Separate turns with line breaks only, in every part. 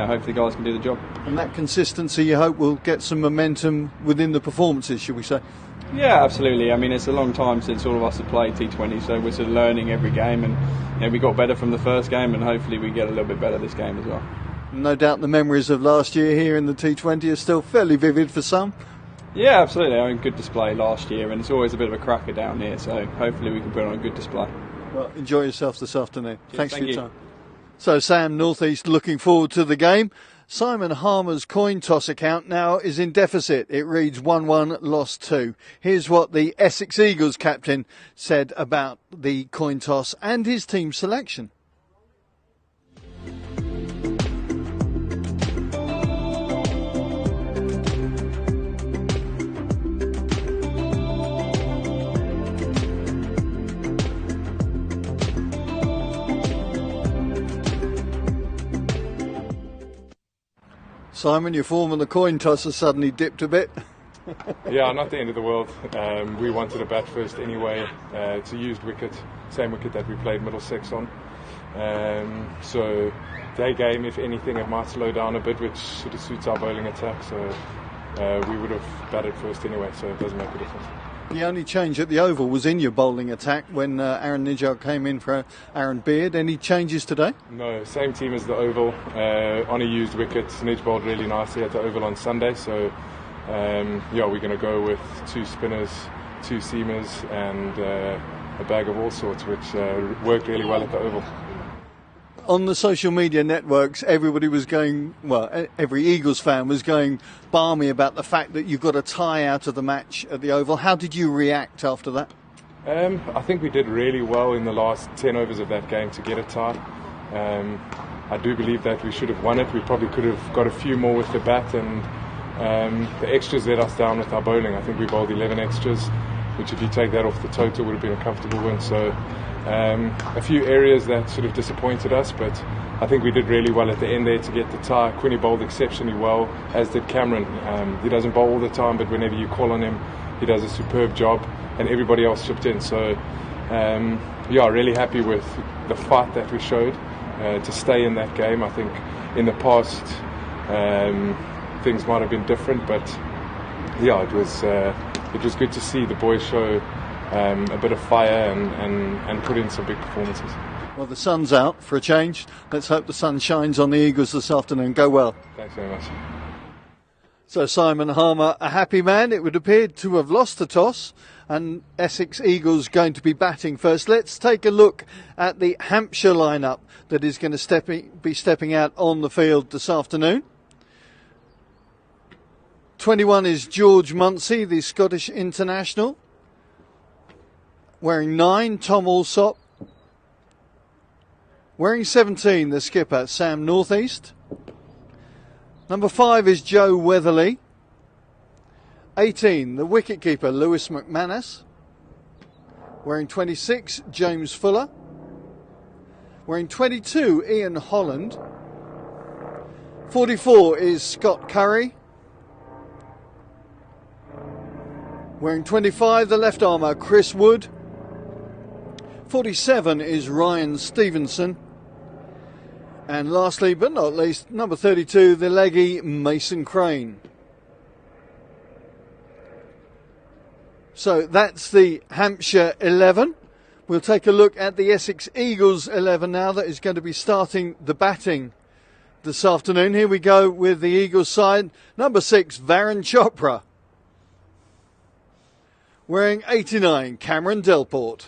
hopefully guys can do the job.
And that consistency, you hope, will get some momentum within the performances, should we say?
Yeah, absolutely. I mean, it's a long time since all of us have played T20, so we're sort of learning every game, and we got better from the first game, and hopefully we get a little bit better this game as well.
No doubt the memories of last year here in the T20 are still fairly vivid for some.
Yeah, absolutely. I mean, good display last year, and it's always a bit of a cracker down here, so hopefully we can put on a good display.
Well, enjoy yourself this afternoon.
Cheers,
Thanks for your
you.
time. So Sam, North East looking forward to the game. Simon Harmer's coin toss account now is in deficit. It reads 1-1, lost 2. Here's what the Essex Eagles captain said about the coin toss and his team selection. Simon, your form on the coin toss has suddenly dipped a bit.
Yeah, not the end of the world. We wanted to bat first anyway. It's a used wicket, same wicket that we played Middlesex on. So day game, if anything, it might slow down a bit, which sort of suits our bowling attack. So we would have batted first anyway, so it doesn't make a difference.
The only change at the Oval was in your bowling attack when Aaron Nijar came in for Aaron Beard. Any changes today?
No, same team as the Oval, on a used wicket. Nij bowled really nicely at the Oval on Sunday, so yeah, we're going to go with 2 spinners, 2 seamers and a bag of all sorts, which worked really well at the Oval.
On the social media networks, everybody was going, well, every Eagles fan was going balmy about the fact that you got a tie out of the match at the Oval. How did you react after that?
I think we did really well in the last 10 overs of that game to get a tie. I do believe that we should have won it. We probably could have got a few more with the bat, and the extras let us down with our bowling. I think we bowled 11 extras, which if you take that off the total would have been a comfortable win. So a few areas that sort of disappointed us, but I think we did really well at the end there to get the tie. Quinny bowled exceptionally well, as did Cameron. He doesn't bowl all the time, but whenever you call on him, he does a superb job, and everybody else chipped in. So yeah, really happy with the fight that we showed to stay in that game. I think in the past things might have been different, but yeah, it was good to see the boys show a bit of fire and put in some big performances.
Well, the sun's out for a change. Let's hope the sun shines on the Eagles this afternoon. Go well.
Thanks very much.
So Simon Harmer, a happy man. It would appear to have lost the toss, and Essex Eagles going to be batting first. Let's take a look at the Hampshire lineup that is going to be stepping out on the field this afternoon. 21 is George Munsey, the Scottish international. Wearing 9, Tom Alsop. Wearing 17, the skipper, Sam Northeast. Number 5 is Joe Weatherly. 18, the wicketkeeper, Lewis McManus. Wearing 26, James Fuller. Wearing 22, Ian Holland. 44 is Scott Curry. Wearing 25, the left armour, Chris Wood. 47 is Ryan Stevenson. And lastly, but not least, number 32, the leggy Mason Crane. So that's the Hampshire 11. We'll take a look at the Essex Eagles 11 now that is going to be starting the batting this afternoon. Here we go with the Eagles side. Number 6, Varun Chopra. Wearing 89, Cameron Delport.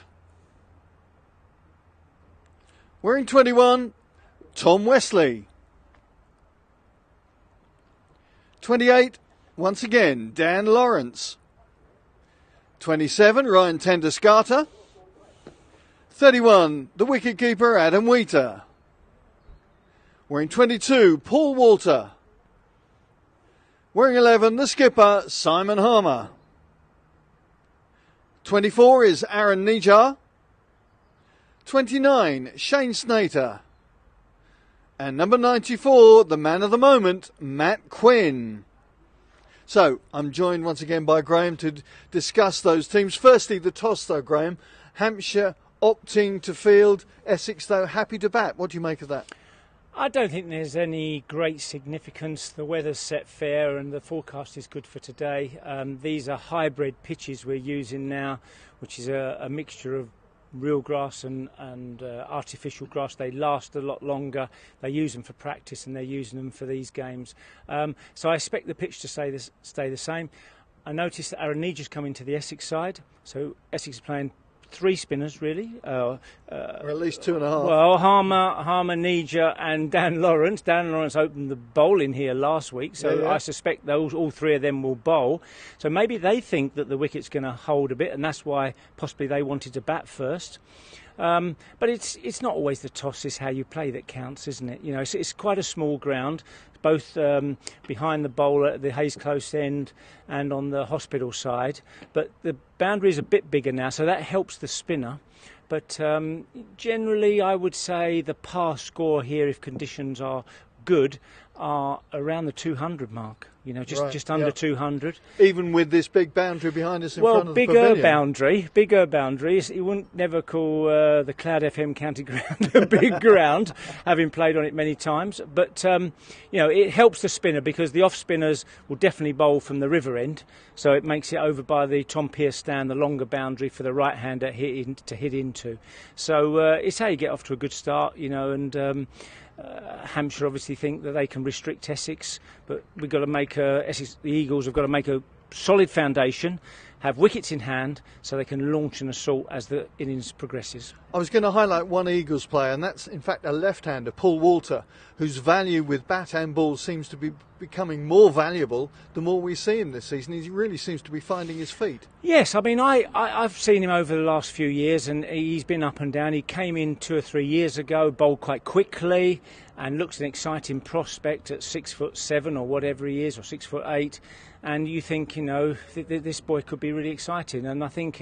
Wearing 21, Tom Wesley. 28, once again, Dan Lawrence. 27, Ryan Tendescarter. 31, the wicketkeeper, Adam Wheater. Wearing 22, Paul Walter. Wearing 11, the skipper, Simon Harmer. 24 is Aaron Nijar. 29, Shane Snater. And number 94, the man of the moment, Matt Quinn. So, I'm joined once again by Graham to discuss those teams. Firstly, the toss though, Graham. Hampshire opting to field. Essex, though, happy to bat. What do you make of that?
I don't think there's any great significance. The weather's set fair and the forecast is good for today. These are hybrid pitches we're using now, which is a mixture of real grass and artificial grass. They last a lot longer. They use them for practice and they're using them for these games. So I expect the pitch to stay the same. I noticed that Aronija's coming to the Essex side, so Essex is playing 3 spinners really,
or at least 2.5.
Well, Harmer, Nija and Dan Lawrence. Dan Lawrence opened the bowling here last week, so I suspect all 3 of them will bowl. So maybe they think that the wicket's going to hold a bit, and that's why possibly they wanted to bat first. But it's not always the toss, it's how you play that counts, isn't it? You know, it's quite a small ground, both behind the bowler at the Hayes Close end and on the hospital side. But the boundary is a bit bigger now, so that helps the spinner. But generally, I would say the par score here, if conditions are good, are around the 200 mark. You know, just under 200.
Even with this big boundary behind us in front of the pavilion.
Bigger boundaries. You wouldn't never call the Cloud FM County Ground a big ground, having played on it many times. But, you know, it helps the spinner because the off-spinners will definitely bowl from the river end. So it makes it over by the Tom Pearce stand, the longer boundary for the right-hander to hit into. So it's how you get off to a good start, you know, and... Hampshire obviously think that they can restrict Essex, but we've got to make Essex. The Eagles have got to make a solid foundation, have wickets in hand, so they can launch an assault as the innings progresses.
I was going to highlight one Eagles player, and that's in fact a left-hander, Paul Walter, whose value with bat and ball seems to be becoming more valuable the more we see him this season. He really seems to be finding his feet.
Yes, I mean, I've seen him over the last few years, and he's been up and down. He came in 2 or 3 years ago, bowled quite quickly, and looks an exciting prospect at 6'7" or whatever he is, or 6'8". And you think, you know, this boy could be really exciting. And I think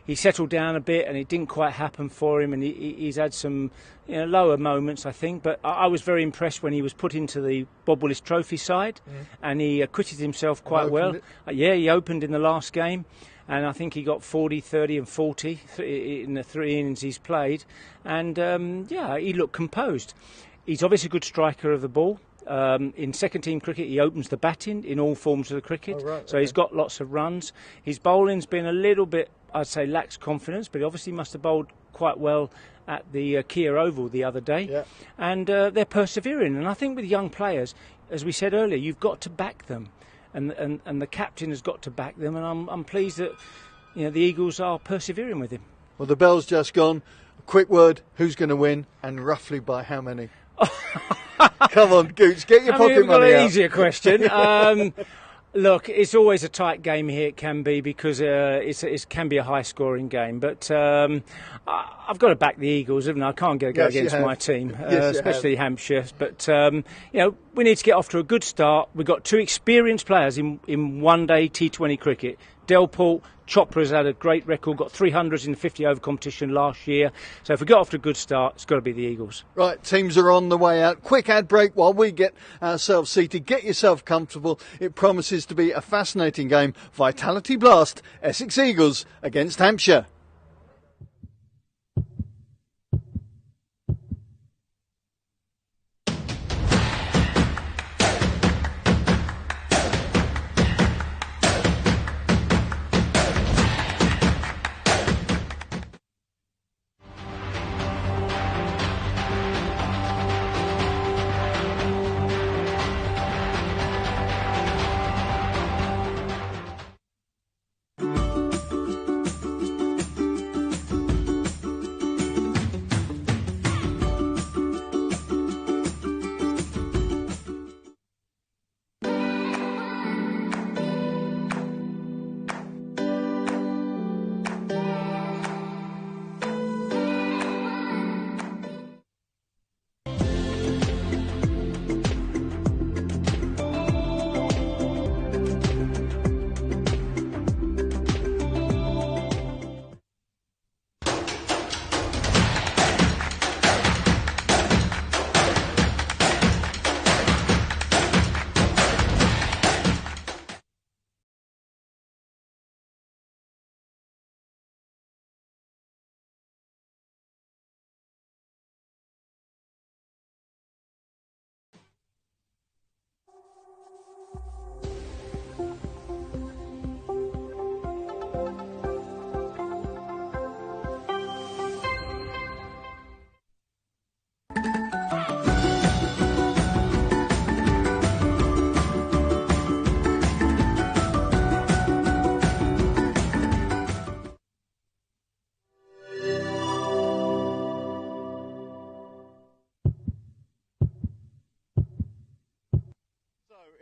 he settled down a bit, and it didn't quite happen for him. And he's had some, you know, lower moments, I think. But I was very impressed when he was put into the Bob Willis Trophy side, and he acquitted himself quite well. He opened in the last game. And I think he got 40, 30 and 40 in the 3 innings he's played. And, he looked composed. He's obviously a good striker of the ball. In second team cricket, he opens the batting in all forms of the cricket. So he's got lots of runs. His bowling's been a little bit, I'd say, lacks confidence, but he obviously must have bowled quite well at the Kia Oval the other day. Yeah. And they're persevering. And I think with young players, as we said earlier, you've got to back them. And the captain has got to back them. And I'm pleased that, you know, the Eagles are persevering with him. Well,
the bell's just gone. A quick word, who's going to win and roughly by how many? Come on, Gooch, get your pocket money out.
We've got an easier question. Look, it's always a tight game here. It can be because it can be a high-scoring game. But I've got to back the Eagles, haven't I? I can't go against my team, especially Hampshire. But you know, we need to get off to a good start. We've got 2 experienced players in one-day T20 cricket. Delport, Chopra has had a great record, got 300s in the 50-over competition last year. So if we get off to a good start, it's got to be the Eagles.
Right, teams are on the way out. Quick ad break while we get ourselves seated. Get yourself comfortable. It promises to be a fascinating game. Vitality Blast, Essex Eagles against Hampshire.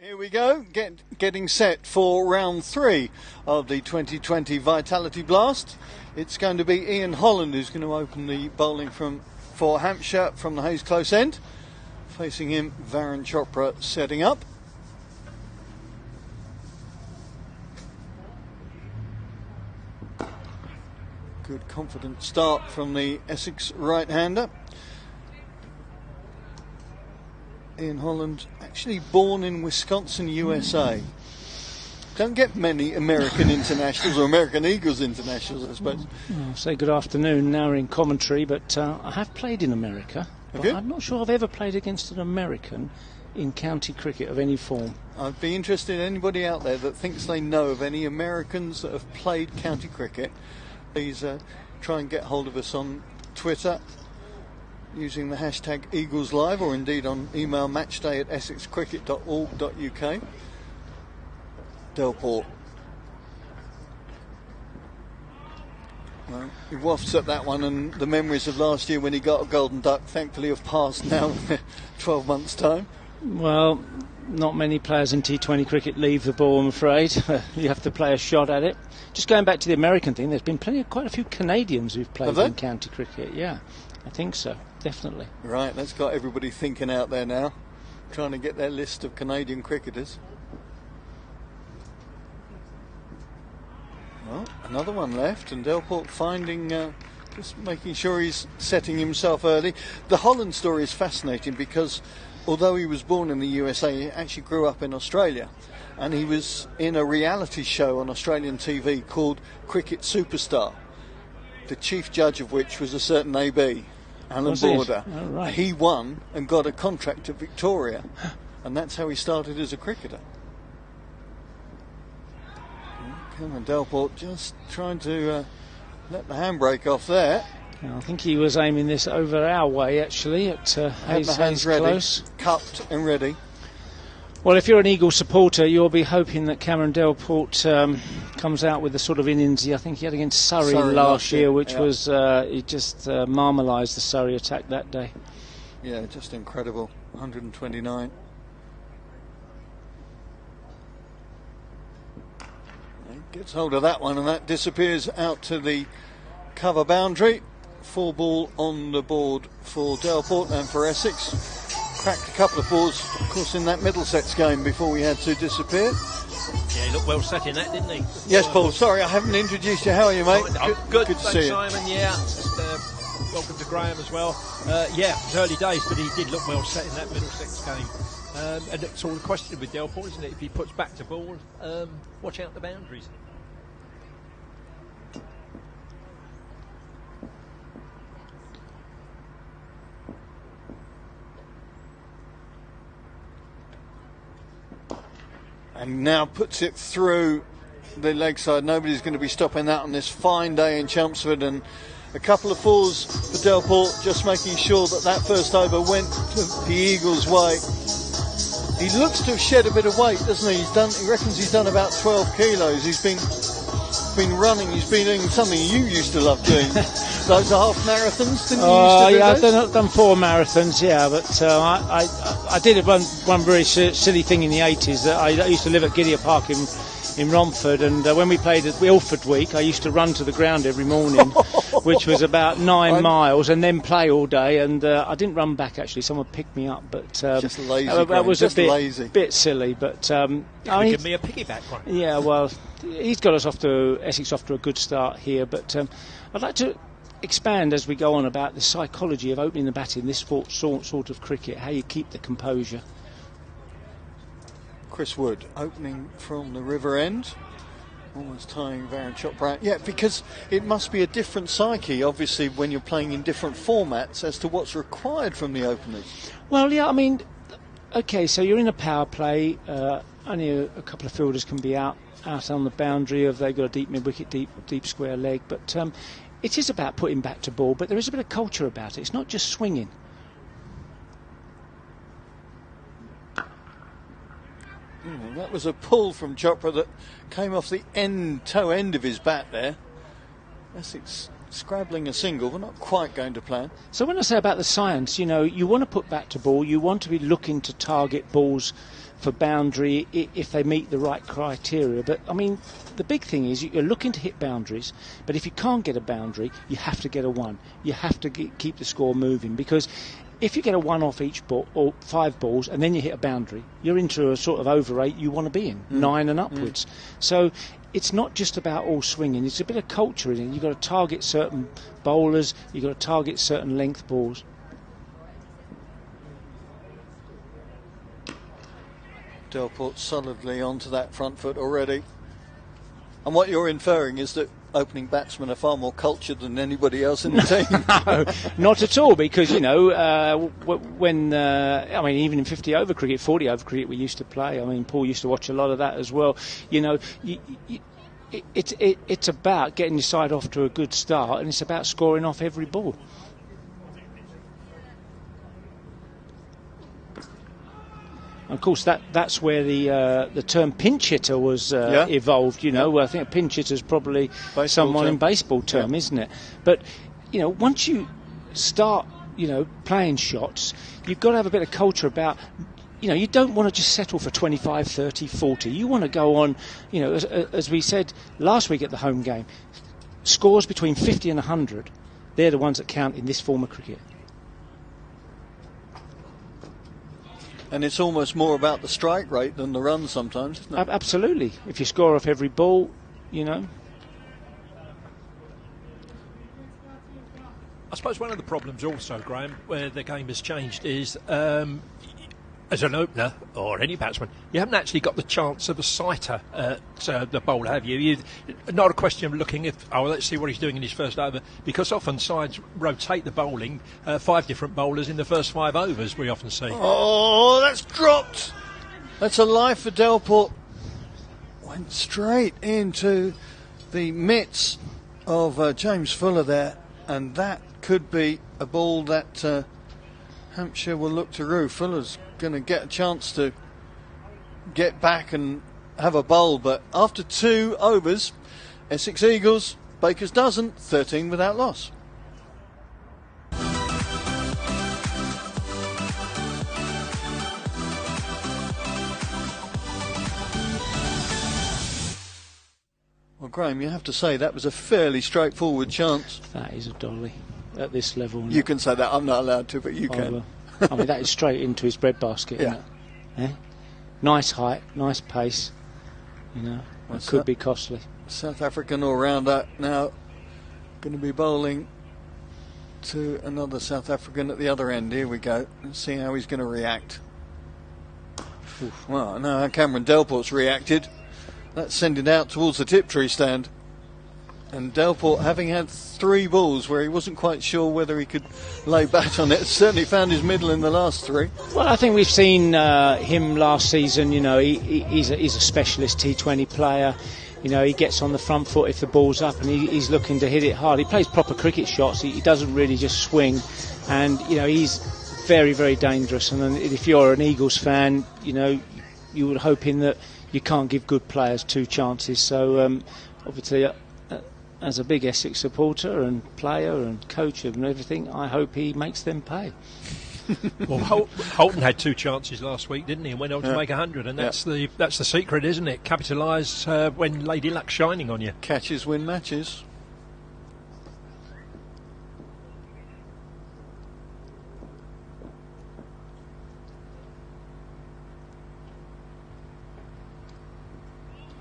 Here we go, getting set for round 3 of the 2020 Vitality Blast. It's going to be Ian Holland who's going to open the bowling for Hampshire from the Hayes close end. Facing him, Varun Chopra setting up. Good confident start from the Essex right-hander. Ian Holland, actually born in Wisconsin, USA. Don't get many American internationals or American Eagles internationals, I suppose.
I'll say good afternoon. Now we're in commentary, but I have played in America. But I'm not sure I've ever played against an American in county cricket of any form.
I'd be interested in anybody out there that thinks they know of any Americans that have played county cricket. Please try and get hold of us on Twitter using the hashtag EaglesLive, or indeed on email matchday@essexcricket.org.uk. Delport. Well, he wafts at that one, and the memories of last year when he got a golden duck thankfully have passed now 12 months' time.
Well, not many players in T20 cricket leave the ball, I'm afraid. You have to play a shot at it. Just going back to the American thing, there's been quite a few Canadians who've played in county cricket. Yeah, I think so, definitely.
Right, that's got everybody thinking out there now, trying to get their list of Canadian cricketers. Well, another one left, and Delport finding, just making sure he's setting himself early. The Holland story is fascinating because although he was born in the USA, he actually grew up in Australia. And he was in a reality show on Australian TV called Cricket Superstar, the chief judge of which was a certain AB, Alan Border.
Oh, right.
He won and got a contract to Victoria, and that's how he started as a cricketer. Come on, Delport, just trying to let the handbrake off there.
I think he was aiming this over our way, actually, at Hayes
ready,
close.
Cupped and ready.
Well, if you're an Eagle supporter, you'll be hoping that Cameron Delport comes out with the sort of innings I think he had against Surrey last year, which was he just marmalised the Surrey attack that day.
Yeah, just incredible. 129. He gets hold of that one, and that disappears out to the cover boundary. 4 ball on the board for Delport and for Essex. Cracked a couple of balls, of course, in that Middlesex game before we had to disappear.
Yeah, he looked well set in that, didn't he?
Yes, Paul. Sorry, I haven't introduced you. How are you, mate?
Good
to see you.
Simon. Yeah, just, welcome to Graham as well. Yeah, it's early days, but he did look well set in that Middlesex game. And it's all the question with Delport, isn't it? If he puts back to ball, watch out the boundaries.
And now puts it through the leg side. Nobody's going to be stopping that on this fine day in Chelmsford. And a couple of fours for Delport, just making sure that that first over went the Eagles' way. He looks to have shed a bit of weight, doesn't he? He reckons he's done about 12 kilos. He's been running. He's been doing something you used to love doing. Those half marathons, didn't you used to do?
Yeah, I've done 4 marathons, yeah, but I did one very silly thing in the 80s. That I used to live at Gidea Park in Romford, and when we played at Ilford Week, I used to run to the ground every morning, which was about 9 miles, and then play all day. And I didn't run back, actually. Someone picked me up, but
just lazy.
That was
just
a
lazy.
bit silly. But
give me a piggyback one.
Yeah, well, he's got us Essex off to a good start here. But I'd like to expand as we go on about the psychology of opening the bat in this sort of cricket, how you keep the composure.
Chris Wood opening from the river end, almost tying Varun Chopra. Yeah, because it must be a different psyche, obviously, when you're playing in different formats as to what's required from the openers.
Well, yeah, I mean, okay, so you're in a power play, only a couple of fielders can be out on the boundary if they've got a deep mid-wicket, deep square leg, but it is about putting back to ball, but there is a bit of culture about it. It's not just swinging.
That was a pull from Chopra that came off the toe end of his bat there. Essex scrabbling a single, but not quite going to plan.
So when I say about the science, you know, you want to put bat to ball, you want to be looking to target balls for boundary if they meet the right criteria. But, I mean, the big thing is you're looking to hit boundaries, but if you can't get a boundary, you have to get a 1. You have to keep the score moving, because if you get a 1 off each ball, or 5 balls, and then you hit a boundary, you're into a sort of over 8 you want to be in, 9 and upwards. So it's not just about all swinging, it's a bit of culture in it. You've got to target certain bowlers, you've got to target certain length balls.
Delport solidly onto that front foot already. And what you're inferring is that opening batsmen are far more cultured than anybody else in the team.
No, not at all, because, you know, when, I mean, even in 50 over cricket, 40 over cricket we used to play, I mean, Paul used to watch a lot of that as well. You know, it's about getting your side off to a good start, and it's about scoring off every ball. Of course, that's where the term pinch hitter was evolved. You know, I think a pinch hitter is probably someone in baseball term, isn't it? But you know, once you start, you know, playing shots, you've got to have a bit of culture about. You know, you don't want to just settle for 25, 30, 40. You want to go on. You know, as we said last week at the home game, scores between 50 and 100. They're the ones that count in this form of cricket.
And it's almost more about the strike rate than the run sometimes, isn't it?
Absolutely. If you score off every ball, you know.
I suppose one of the problems also, Graham, where the game has changed is as an opener or any batsman, you haven't actually got the chance of a sighter at the bowl, have you? Not a question of looking let's see what he's doing in his first over, because often sides rotate the bowling, 5 different bowlers in the first 5 overs we often see.
Oh, that's dropped. That's a life for Delport. Went straight into the mitts of James Fuller there, and that could be a ball that Hampshire will look to rue. Fuller's going to get a chance to get back and have a bowl, but after 2 overs, Essex Eagles, Baker's dozen, 13 without loss. Well, Graham, you have to say that was a fairly straightforward chance.
That is a dolly at this level.
You can say that. I'm not allowed to, but you can.
I mean, that is straight into his breadbasket, isn't it? Yeah? Nice height, nice pace. You know, it could be costly.
South African all-rounder now going to be bowling to another South African at the other end. Here we go. Let's see how he's going to react. Well, I know how Cameron Delport's reacted. That's sending out towards the Tiptree stand. And Delport, having had 3 balls where he wasn't quite sure whether he could lay bat on it, certainly found his middle in the last 3.
Well, I think we've seen him last season. You know, he's a specialist T20 player. You know, he gets on the front foot if the ball's up, and he's looking to hit it hard. He plays proper cricket shots. He doesn't really just swing, and you know, he's very, very dangerous. And if you're an Eagles fan, you know, you would hoping that you can't give good players 2 chances. So obviously, as a big Essex supporter and player and coach and everything, I hope he makes them pay.
Well, Holton had 2 chances last week, didn't he? And went on to make 100, and that's the secret, isn't it? Capitalise when Lady Luck's shining on you.
Catches win matches.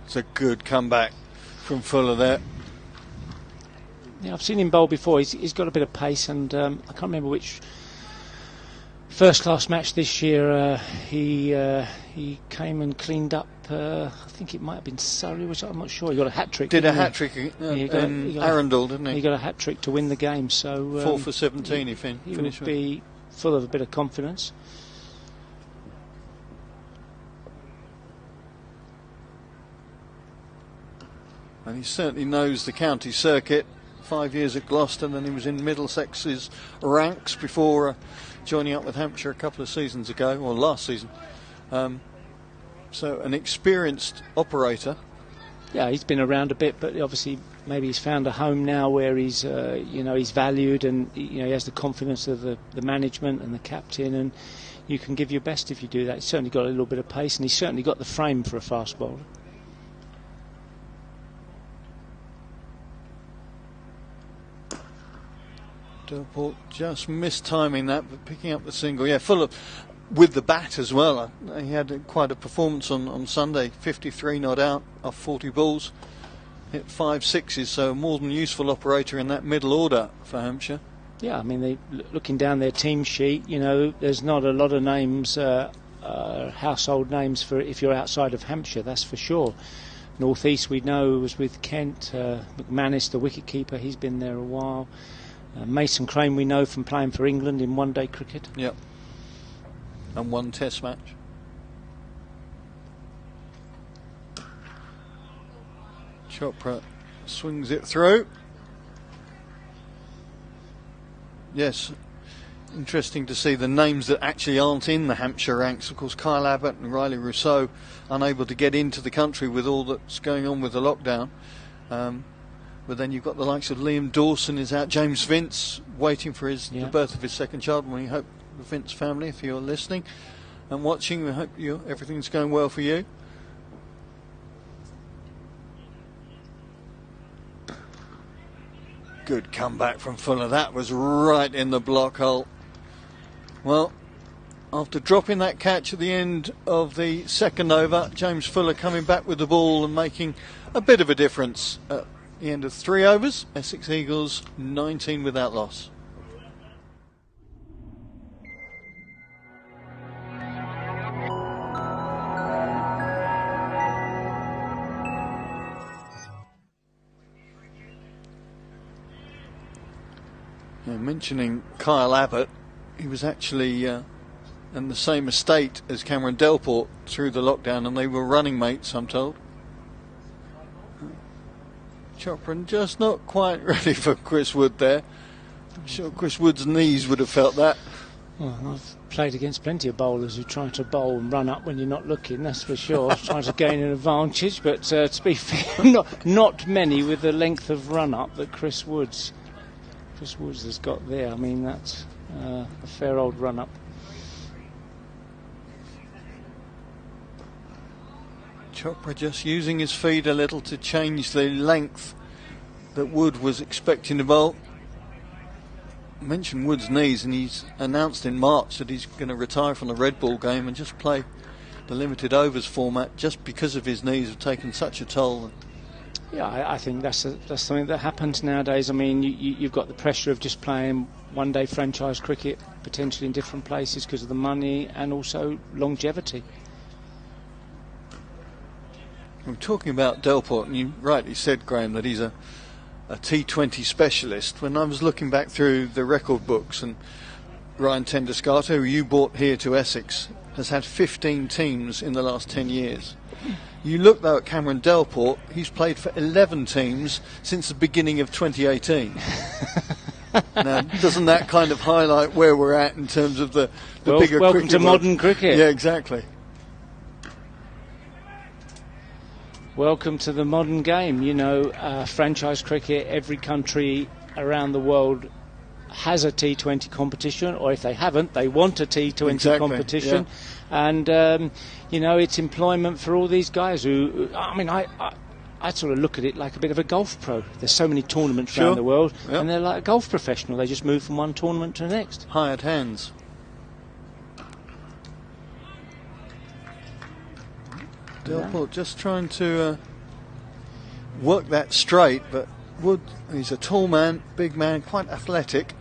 It's a good comeback from Fuller there.
Yeah, I've seen him bowl before. He's got a bit of pace, and I can't remember which first-class match this year he came and cleaned up. I think it might have been Surrey, which I'm not sure. He got a hat trick.
Did a hat trick in Arundel, didn't he?
He got a hat trick to win the game. So
4 for 17. He
would be full of a bit of confidence.
And he certainly knows the county circuit. 5 years at Gloucester, and then he was in Middlesex's ranks before joining up with Hampshire a couple of seasons ago, or last season. So an experienced operator.
Yeah, he's been around a bit, but obviously maybe he's found a home now where he's he's valued, and he has the confidence of the management and the captain, and you can give your best if you do that. He's certainly got a little bit of pace, and he's certainly got the frame for a fast bowler.
Delport just mistiming that, but picking up the single. Yeah, full of with the bat as well. He had quite a performance on Sunday. 53 not out off 40 balls. Hit 5 sixes, so a more than useful operator in that middle order for Hampshire.
Yeah, I mean, looking down their team sheet, there's not a lot of names, household names for if you're outside of Hampshire, that's for sure. North East, we know, was with Kent. McManus, the wicket-keeper, he's been there a while. Mason Crane, we know from playing for England in one-day cricket.
Yep. And one test match. Chopra swings it through. Yes, interesting to see the names that actually aren't in the Hampshire ranks. Of course, Kyle Abbott and Riley Rousseau unable to get into the country with all that's going on with the lockdown. But then you've got the likes of Liam Dawson is out, James Vince waiting for the birth of his second child. We hope the Vince family, if you're listening and watching, we hope everything's going well for you. Good comeback from Fuller. That was right in the block hole. Well, after dropping that catch at the end of the second over, James Fuller coming back with the ball and making a bit of a difference at the end of 3 overs. Essex Eagles 19 without loss. Mentioning Kyle Abbott, he was actually in the same estate as Cameron Delport through the lockdown, and they were running mates, I'm told. Chopra just not quite ready for Chris Wood there. I'm sure Chris Wood's knees would have felt that.
Well, I've played against plenty of bowlers who try to bowl and run up when you're not looking, that's for sure, trying to gain an advantage, but to be fair, not many with the length of run up that Chris Woods has got there. I mean, that's a fair old run up.
Chopra just using his feet a little to change the length that Wood was expecting to bowl. I mentioned Wood's knees, and he's announced in March that he's going to retire from the red ball game and just play the limited overs format just because of his knees have taken such a toll.
Yeah, I think that's something that happens nowadays. I mean, you've got the pressure of just playing one-day franchise cricket, potentially in different places because of the money and also longevity.
I'm talking about Delport, and you rightly said, Graham, that he's a T20 specialist. When I was looking back through the record books, and Ryan Tenduscarter, who you brought here to Essex, has had 15 teams in the last 10 years. You look, though, at Cameron Delport, he's played for 11 teams since the beginning of 2018. Now, doesn't that kind of highlight where we're at in terms of the bigger
welcome
cricket
to
world?
modern cricket.
Yeah, exactly.
Welcome to the modern game. Franchise cricket, every country around the world has a T20 competition, or if they haven't, they want a T20 competition. Yeah. And, it's employment for all these guys who, I sort of look at it like a bit of a golf pro. There's so many tournaments around the world, and they're like a golf professional. They just move from one tournament to the next.
Hired hands. Delport just trying to work that straight, but Wood, he's a tall man, big man, quite athletic.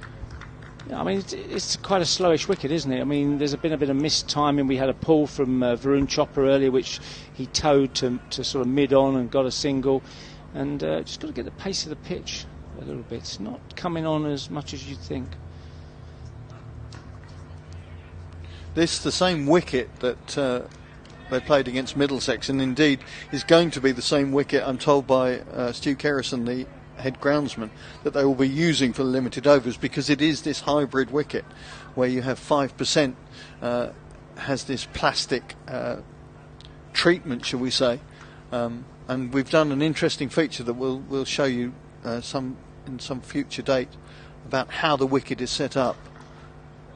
I mean, it's quite a slowish wicket, isn't it? I mean, there's been a bit of missed timing. We had a pull from Varun Chopra earlier, which he towed to sort of mid-on and got a single. And just got to get the pace of the pitch a little bit. It's not coming on as much as you'd think.
This is the same wicket that they played against Middlesex, and indeed is going to be the same wicket, I'm told by Stu Kerrison, the head groundsman, that they will be using for the limited overs, because it is this hybrid wicket where you have 5% has this plastic treatment, shall we say, And we've done an interesting feature that we'll show you in some future date about how the wicket is set up.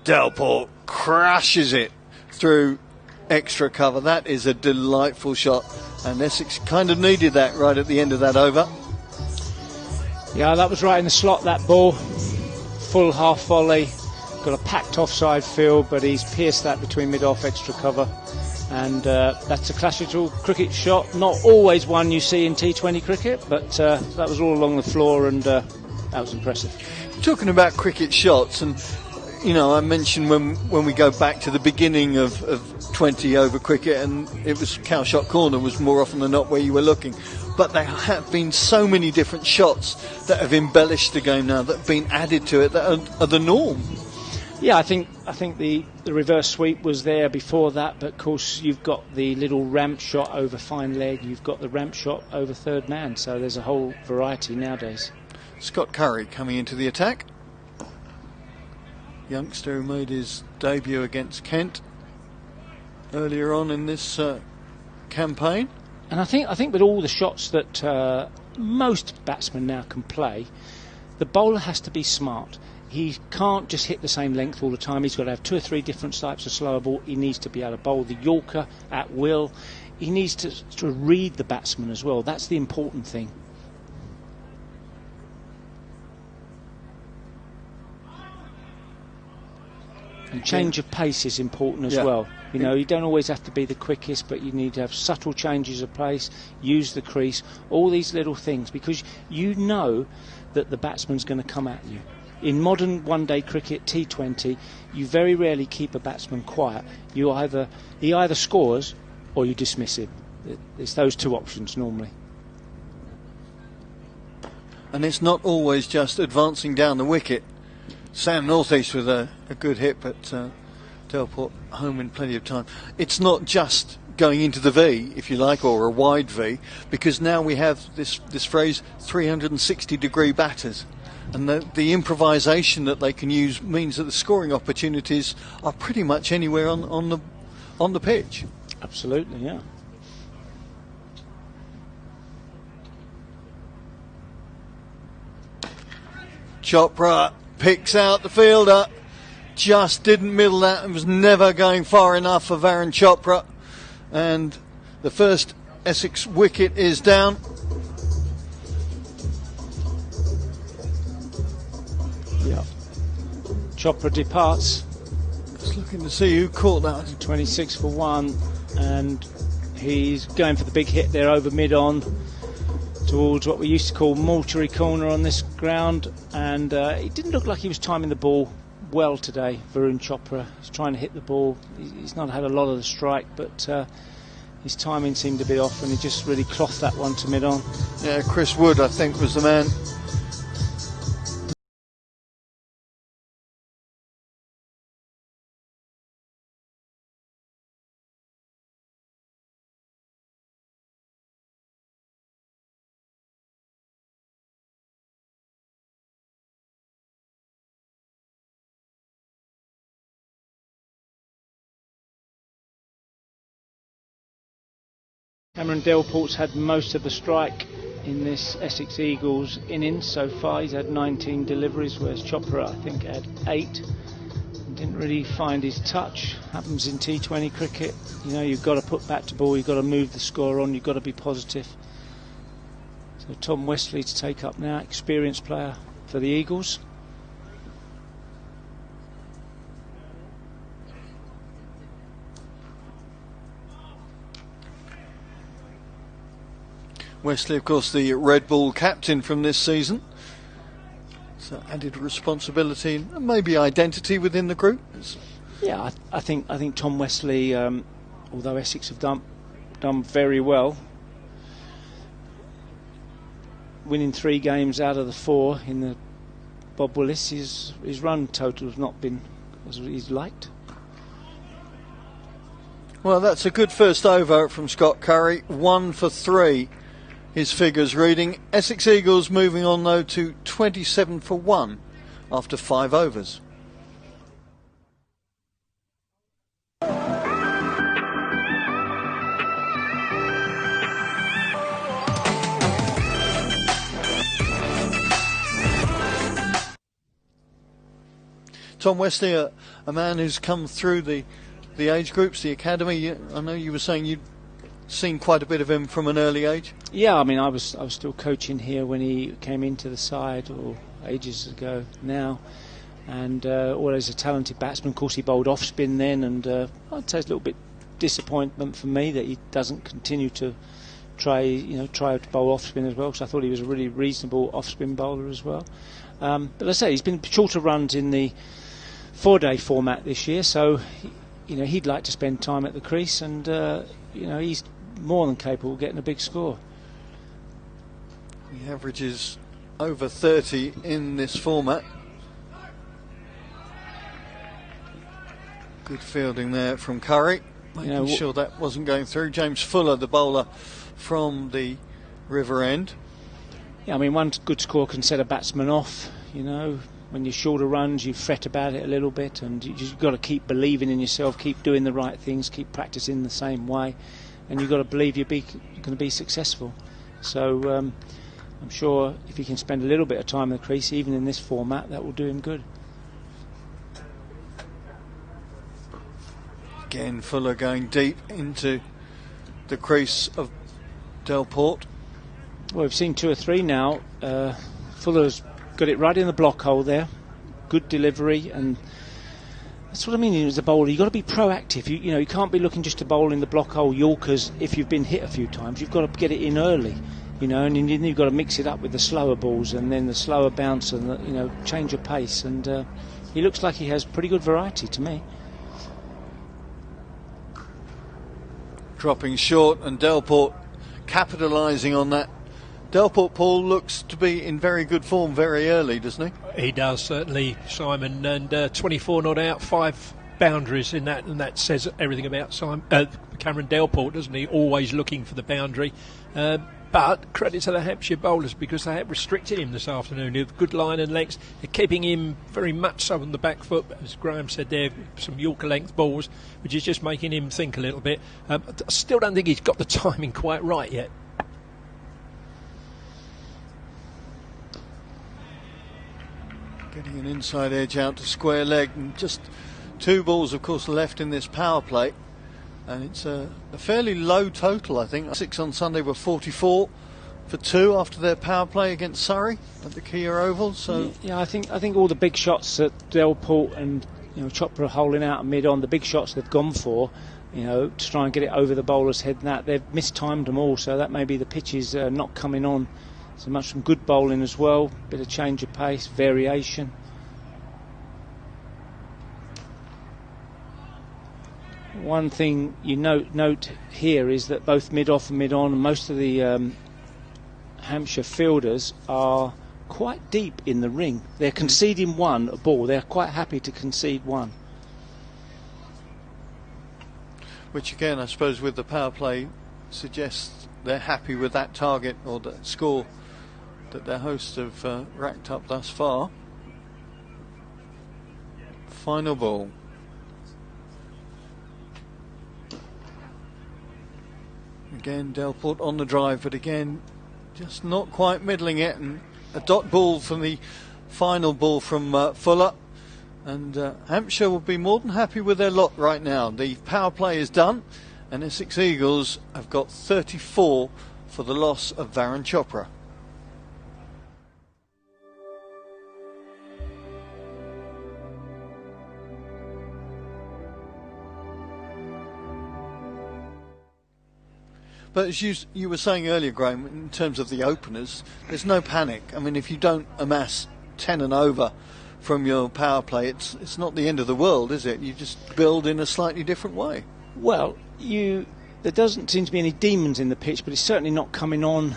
Delport crashes it through extra cover. That is a delightful shot, and Essex kind of needed that right at the end of that over.
Yeah, that was right in the slot, that ball. Full half volley, got a packed offside field, but he's pierced that between mid-off extra cover. And that's a classical cricket shot, not always one you see in T20 cricket, but that was all along the floor, and that was impressive.
Talking about cricket shots, and I mentioned when we go back to the beginning of 20 over cricket, and it was cow-shot corner was more often than not where you were looking. But there have been so many different shots that have embellished the game now, that have been added to it, that are the norm.
Yeah, I think the reverse sweep was there before that, but of course you've got the little ramp shot over fine leg, you've got the ramp shot over third man, so there's a whole variety nowadays.
Scott Curry coming into the attack. Youngster who made his debut against Kent earlier on in this campaign.
And I think with all the shots that most batsmen now can play, the bowler has to be smart. He can't just hit the same length all the time. He's got to have 2 or 3 different types of slower ball. He needs to be able to bowl the Yorker at will. He needs to read the batsman as well. That's the important thing. And change of pace is important as well. You don't always have to be the quickest, but you need to have subtle changes of pace, use the crease, all these little things, because you know that the batsman's going to come at you. In modern one-day cricket, T20, you very rarely keep a batsman quiet. He either scores or you dismiss him. It's those 2 options normally.
And it's not always just advancing down the wicket. Sam Northeast with a good hit, but Delport home in plenty of time. It's not just going into the V, if you like, or a wide V, because now we have this phrase 360-degree batters. And the improvisation that they can use means that the scoring opportunities are pretty much anywhere on the pitch.
Absolutely, yeah.
Chopra picks out the fielder. Just didn't middle that and was never going far enough for Varun Chopra. And the first Essex wicket is down.
Yeah. Chopra departs.
Just looking to see who caught that.
26 for 1, and he's going for the big hit there over mid-on towards what we used to call mortuary corner on this ground, and it didn't look like he was timing the ball well today. Varun Chopra, he's trying to hit the ball. He's not had a lot of the strike, but his timing seemed a bit off, and he just really clothed that one to mid-on.
Yeah, Chris Wood, I think, was the man.
Cameron Delport's had most of the strike in this Essex Eagles innings so far. He's had 19 deliveries, whereas Chopra, I think, had 8. Didn't really find his touch. Happens in T20 cricket. You've got to put bat to ball, you've got to move the score on, you've got to be positive. So Tom Westley to take up now, experienced player for the Eagles.
Wesley, of course, the Red Bull captain from this season. So added responsibility and maybe identity within the group.
Yeah, I think Tom Westley, although Essex have done very well, winning 3 games out of the 4 in the Bob Willis, his run total has not been as he's liked.
Well, that's a good first over from Scott Curry. 1 for 3. His figures reading. Essex Eagles moving on though to 27 for 1 after 5 overs. Tom Wesley, a man who's come through the age groups, the academy. I know you were saying you'd seen quite a bit of him from an early age.
Yeah, I mean, I was still coaching here when he came into the side, or ages ago now. And always a talented batsman. Of course, he bowled off spin then, and I'd say it's a little bit disappointment for me that he doesn't continue to try to bowl off spin as well, because I thought he was a really reasonable off spin bowler as well. But as I say, he's been shorter runs in the 4-day format this year, so he'd like to spend time at the crease, and he's more than capable of getting a big score.
He averages over 30 in this format. Good fielding there from Curry, making sure that wasn't going through. James Fuller, the bowler from the River End.
Yeah, I mean, one good score can set a batsman off. When you're shorter runs, you fret about it a little bit, and you've got to keep believing in yourself, keep doing the right things, keep practicing the same way, and you've got to believe you're going to be successful. So I'm sure if he can spend a little bit of time in the crease, even in this format, that will do him good. Again,
Fuller going deep into the crease of Delport.
Well, we've seen 2 or 3 now. Fuller's got it right in the block hole there. Good delivery, and that's what I mean as a bowler. You've got to be proactive. You can't be looking just to bowl in the block hole Yorkers if you've been hit a few times. You've got to get it in early, and then you've got to mix it up with the slower balls and then the slower bounce and change your pace. And he looks like he has pretty good variety to me.
Dropping short, and Delport capitalising on that. Delport, Paul, looks to be in very good form very early, doesn't he?
He does, certainly, Simon. And 24 not out, 5 boundaries in that, and that says everything about Cameron Delport, doesn't he? Always looking for the boundary. But credit to the Hampshire bowlers, because they have restricted him this afternoon with good line and lengths. They're keeping him very much so on the back foot, as Graham said there, some Yorker length balls, which is just making him think a little bit. I still don't think he's got the timing quite right yet.
Getting an inside edge out to square leg, and just 2 balls, of course, left in this power play. And it's a fairly low total, I think. Essex on Sunday were 44 for 2 after their power play against Surrey at the Kia Oval. So
yeah, I think all the big shots that Delport and Chopra holding out mid-on, the big shots they've gone for, to try and get it over the bowler's head, and that they've mistimed them all. So that may be the pitches not coming on so much from good bowling as well. Bit of change of pace, variation. One thing you note here is that both mid-off and mid-on, and most of the Hampshire fielders are quite deep in the ring. They're conceding 1 a ball. They're quite happy to concede 1.
Which again, I suppose, with the power play, suggests they're happy with that target or the score that their hosts have racked up thus far. Final ball. Again, Delport on the drive, but again, just not quite middling it, and a dot ball from the final ball from Fuller. And Hampshire will be more than happy with their lot right now. The power play is done, and Essex Eagles have got 34 for the loss of Varun Chopra. But as you were saying earlier, Graham, in terms of the openers, there's no panic. I mean, if you don't amass 10 and over from your power play, it's not the end of the world, is it? You just build in a slightly different way.
Well, there doesn't seem to be any demons in the pitch, but it's certainly not coming on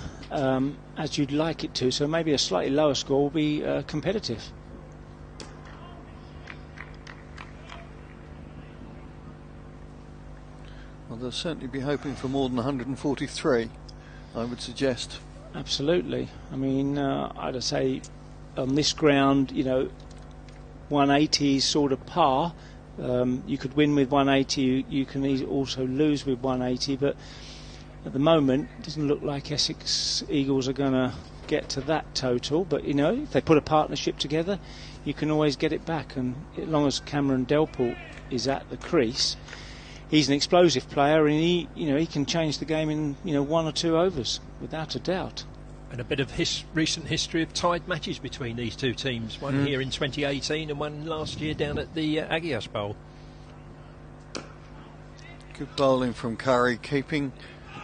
as you'd like it to, so maybe a slightly lower score will be competitive.
Well, they'll certainly be hoping for more than 143, I would suggest.
Absolutely. I mean, I'd say on this ground, 180 is sort of par. You could win with 180, you can also lose with 180, but at the moment, it doesn't look like Essex Eagles are going to get to that total, but you know, if they put a partnership together, you can always get it back. And as long as Cameron Delport is at the crease, he's an explosive player, and he can change the game in 1 or 2 overs without a doubt.
And a bit of recent history of tied matches between these two teams. One here in 2018 and one last year down at the Agios Bowl.
Good bowling from Curry, keeping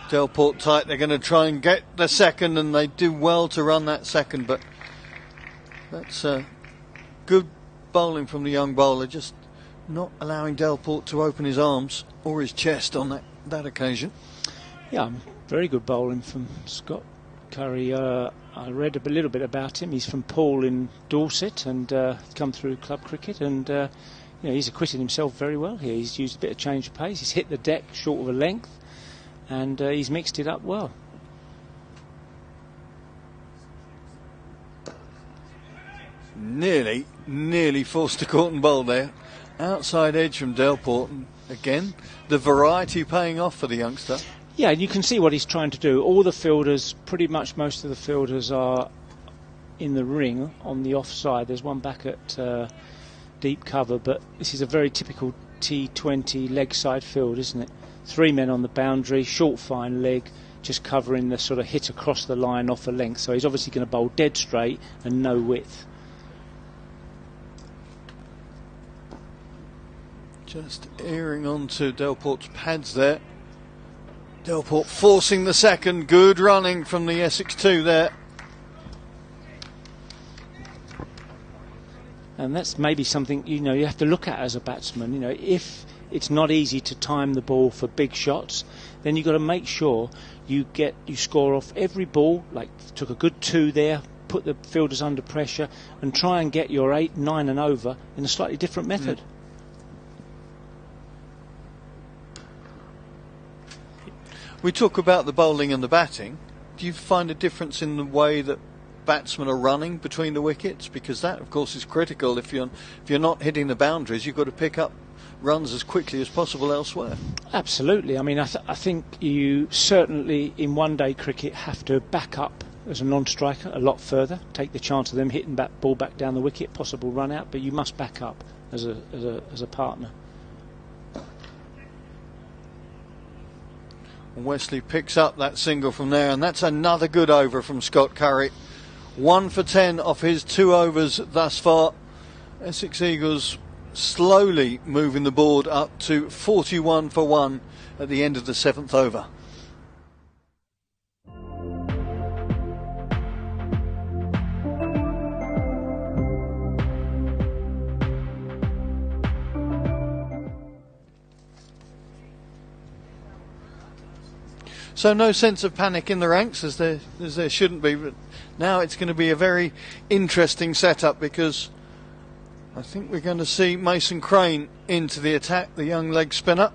Delport tight. They're going to try and get the second, and they do well to run that second, but that's good bowling from the young bowler, just not allowing Delport to open his arms or his chest on that occasion.
Yeah, very good bowling from Scott Curry. I read a little bit about him. He's from Poole in Dorset and come through club cricket, and he's acquitted himself very well here. He's used a bit of change of pace. He's hit the deck short of a length, and he's mixed it up well.
Nearly forced to caught and bowl there. Outside edge from Delport, and again the variety paying off for the youngster.
Yeah, and you can see what he's trying to do. All the fielders, pretty much most of the fielders, are in the ring on the offside. There's one back at deep cover, but this is a very typical T20 leg side field, isn't it? 3 men on the boundary, short fine leg, just covering the sort of hit across the line off a length. So he's obviously going to bowl dead straight and no width.
Just earing onto Delport's pads there. Delport forcing the second. Good running from the Essex 2 there.
And that's maybe something you have to look at as a batsman. If it's not easy to time the ball for big shots, then you've got to make sure you score off every ball. Like took a good 2 there, put the fielders under pressure, and try and get your 8, 9 and over in a slightly different method.
We talk about the bowling and the batting. Do you find a difference in the way that batsmen are running between the wickets? Because that, of course, is critical. If you're not hitting the boundaries, you've got to pick up runs as quickly as possible elsewhere.
Absolutely. I mean, I think you certainly in one-day cricket have to back up as a non-striker a lot further. Take the chance of them hitting that ball back down the wicket, possible run out, but you must back up as a partner.
Wesley picks up that single from there, and that's another good over from Scott Curry. 1 for 10 off his 2 overs thus far. Essex Eagles slowly moving the board up to 41 for 1 at the end of the 7th over. So no sense of panic in the ranks as there shouldn't be, but now it's going to be a very interesting setup, because I think we're going to see Mason Crane into the attack, the young leg spinner.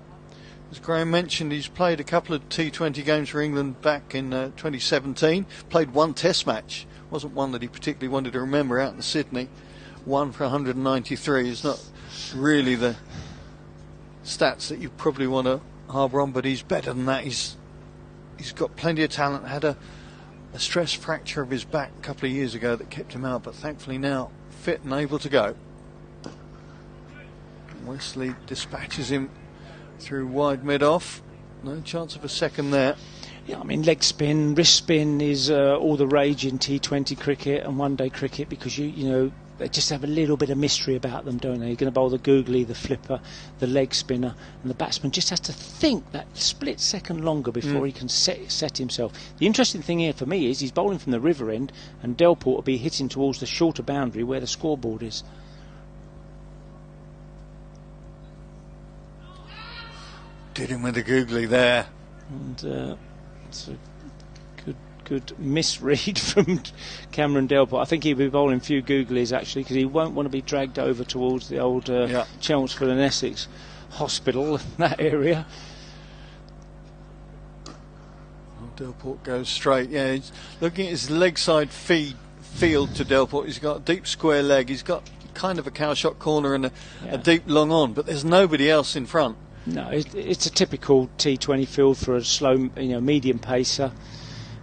As Graham mentioned, he's played a couple of T20 games for England back in 2017, played 1 test match, wasn't one that he particularly wanted to remember, out in Sydney. 1 for 193 is not really the stats that you probably want to harbour on, but he's better than that. He's got plenty of talent. Had a stress fracture of his back a couple of years ago that kept him out, but thankfully now fit and able to go. Wesley dispatches him through wide mid-off. No chance of a second there.
Yeah, I mean, leg spin, wrist spin is all the rage in T20 cricket and one-day cricket, because they just have a little bit of mystery about them, don't they? You're going to bowl the googly, the flipper, the leg spinner, and the batsman just has to think that split second longer before he can set himself. The interesting thing here for me is he's bowling from the river end, and Delport will be hitting towards the shorter boundary where the scoreboard is.
Did him with the googly there.
And it's a good misread from Cameron Delport. I think he'll be bowling few googlies actually, because he won't want to be dragged over towards the old Chelmsford and Essex hospital in that area.
Delport goes straight. Yeah, he's looking at his leg side field to Delport. He's got a deep square leg. He's got kind of a cow shot corner and a deep long on, but there's nobody else in front.
No, it's a typical T20 field for a slow, medium pacer.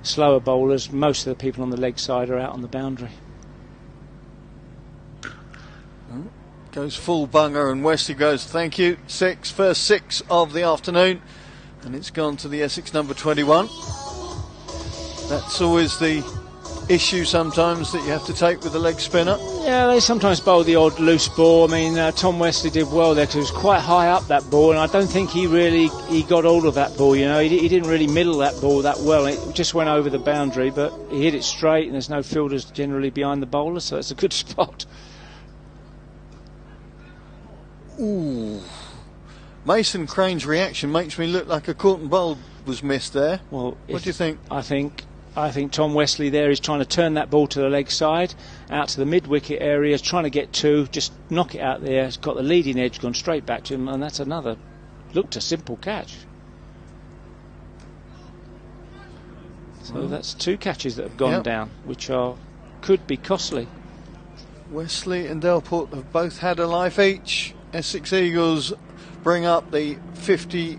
slower bowlers. Most of the people on the leg side are out on the boundary.
Goes full bunger and Wesley goes, thank you. First six of the afternoon, and it's gone to the Essex number 21. That's always the issue sometimes that you have to take with the leg spinner.
Yeah, they sometimes bowl the odd loose ball. I mean, Tom Wesley did well there because it was quite high up, that ball, and I don't think he got all of that ball, you know. He didn't really middle that ball that well. It just went over the boundary, but he hit it straight, and there's no fielders generally behind the bowler, so it's a good spot.
Ooh. Mason Crane's reaction makes me look like a caught bowl was missed there.
Well,
what do you think?
I think Tom Wesley there is trying to turn that ball to the leg side, out to the mid-wicket area, trying to get two, just knock it out there. It's got the leading edge, gone straight back to him, and that's another, looked a simple catch. So that's two catches that have gone down, which could be costly.
Wesley and Delport have both had a life each. Essex Eagles bring up the 50